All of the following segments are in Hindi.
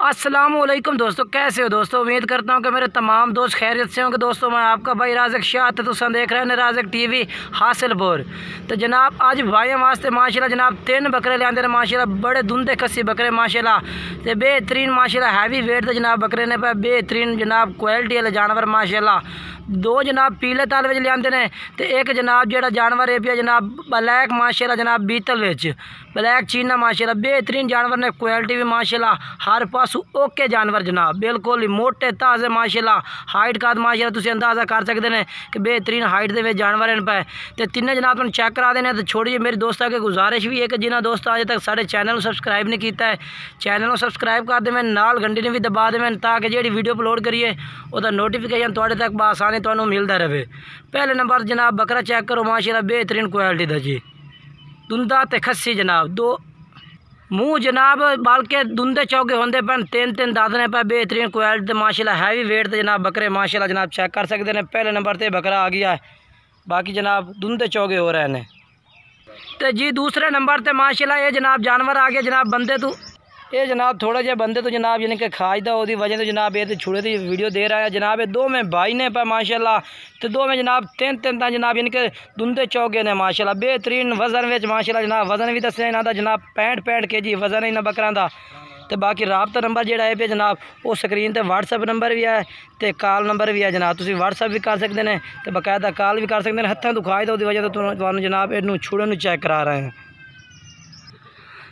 अस्सलामुअलैकुम दोस्तों, कैसे हो दोस्तों। उम्मीद करता हूँ कि मेरे तमाम दोस्त खैरियत से होंगे। दोस्तों मैं आपका भाई राज़क शाह तो तुम देख रहे हैं राज़क टीवी हासिलपुर। तो जनाब आज भाइयों वास्ते माशाल्लाह जनाब 3 बकरे लियांदे ने माशाल्लाह, बड़े दुंदे कस्सी बकरे माशाल्लाह ते बेहतरीन माशाल्लाह हैवी वेट ते जनाब बकरे ने पे बेहतरीन जनाब क्वालिटी वाले जानवर माशाल्लाह। 2 जनाब पीले ताल विच लियांदे ने ते एक जनाब जेड़ा जानवर है पिया जनाब ब्लैक माशाल्लाह जनाब बीतल विच ब्लैक चीना माशाल्लाह बेहतरीन जानवर ने, क्वालिटी भी माशाल्लाह हर पासों ओके जानवर जनाब बिल्कुल ही मोटे ताज़े माशाल्लाह। हाइट का माशाल्लाह तुसीं अंदाज़ा कर सकते हैं कि बेहतरीन हाइट दे जानवर हैं पे ते तिन्ने जनाब तुहानूं चेक करा देने। तो छोड़ी मेरी दोस्तों अगे गुजारिश भी है कि जिन्होंने दोस्त अजे तक साढ़े चैनल को सबसक्राइब नहीं किया है, चैनल को सबसक्राइब कर देवें, नाल घंटी ने भी दबा देवें ताकि जी वीडियो अपलोड करिए उसका नोटिफिकेशन तुहाडे तक बआसानी तुहानूं मिलता रहे। पहले नंबर जनाब बकरा चेक करो माशाल्लाह बेहतरीन क्वालिटी का जी, दुंदा ते खस्सी जनाब। 2 मुँह जनाब बल्कि दुंदे चौके होंगे पैन 3 दांत ने पे बेहतरीन क्वालिटी माशाल्लाह हैवी वेट ते जनाब बकरे माशाल्लाह जनाब चेक कर सकते हैं। पहले नंबर ते बकरा आ गया है, बाकी जनाब दुंदे चौके हो रहे हैं। तो जी दूसरे नंबर ते माशाल्लाह ये जनाब जानवर आ गया जनाब बंदे तो ये जनाब थोड़ा जिहा बंदे तो जनाब यानी कि खाजदा ओदी वजह तो जनाब ये छुड़े की वीडियो दे रहा है जनाब। ये 2 में भाई ने पे माशाल्लाह तो 2 में जनाब 3 जनाब यानी कि दुंदे चौके ने माशाल्लाह बेहतरीन वजन में माशाल्लाह जनाब। वजन भी दस इन्हों का जनाब 65 kg वजन है इन्होंने बकरों का। तो बाकी राबता नंबर जोड़ा है पे जनाब वो स्क्रीन पर व्हाट्सएप नंबर भी है तो कॉल नंबर भी है जनाब। तुम व्हाट्सएप भी कर सकते हैं तो बाकायदा कॉल भी कर सकते हैं। हत्थों तो खाजदा ओदी वजह तो तुहानूं जनाब इनू छुड़न चेक करा रहे हैं।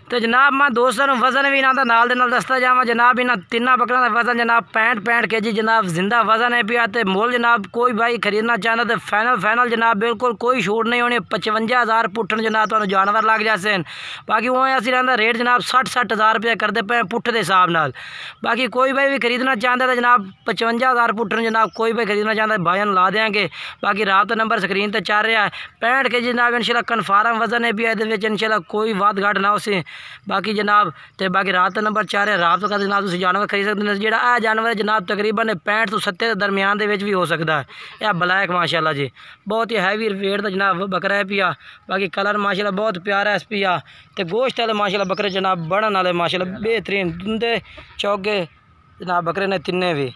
तो जनाब मैं दोस्तों वजन भी इन्हों नाल दे नाल दसदा जावां जनाब। इन्होंने 3 बकरों का वजन जनाब 65 kg जनाब जिंदा वजन है पिया। तो मोल जनाब कोई भाई खरीदना चाहता तो फाइनल जनाब बिल्कुल कोई छूट नहीं होनी। 55,000 पुट्ठन जनाब तुहानूं जानवर लग जाते हैं। बाकी वो असीं रहिंदा रेट जनाब 60,000 रुपये करते पे पुट्ठ के हिसाब नाल। बाकी कोई भाई भी खरीदना चाहता तो जनाब 55,000 पुट्ठन जनाब कोई भाई खरीदना चाहता भाइयों ला देंगे। बाकी रात नंबर स्क्रीन पर चल रहा है 65 kg जनाब इंशाल्लाह कन्फर्म वजन है पिया। इंशाल्लाह कोई वाद घाट ना हो। बाकी जनाब तो बाकी रात नंबर 4 है रात का जनाब तुम जानवर खरीद सकते हैं। जोड़ा यह जानवर जनाब तकरीबन 65 तो 70 के दरमियान भी हो सकता है। यह ब्लैक माशाल्लाह जी बहुत ही हैवी वेट का जनाब बकरा है पिया। बाकी कलर माशाल्लाह बहुत प्यारा है पिया। तो गोश्त वाले माशाल्लाह बकरे जनाब बढ़न वाले माशाल्लाह बेहतरीन दुंदे चौके जनाब बकरे ने 3 भी।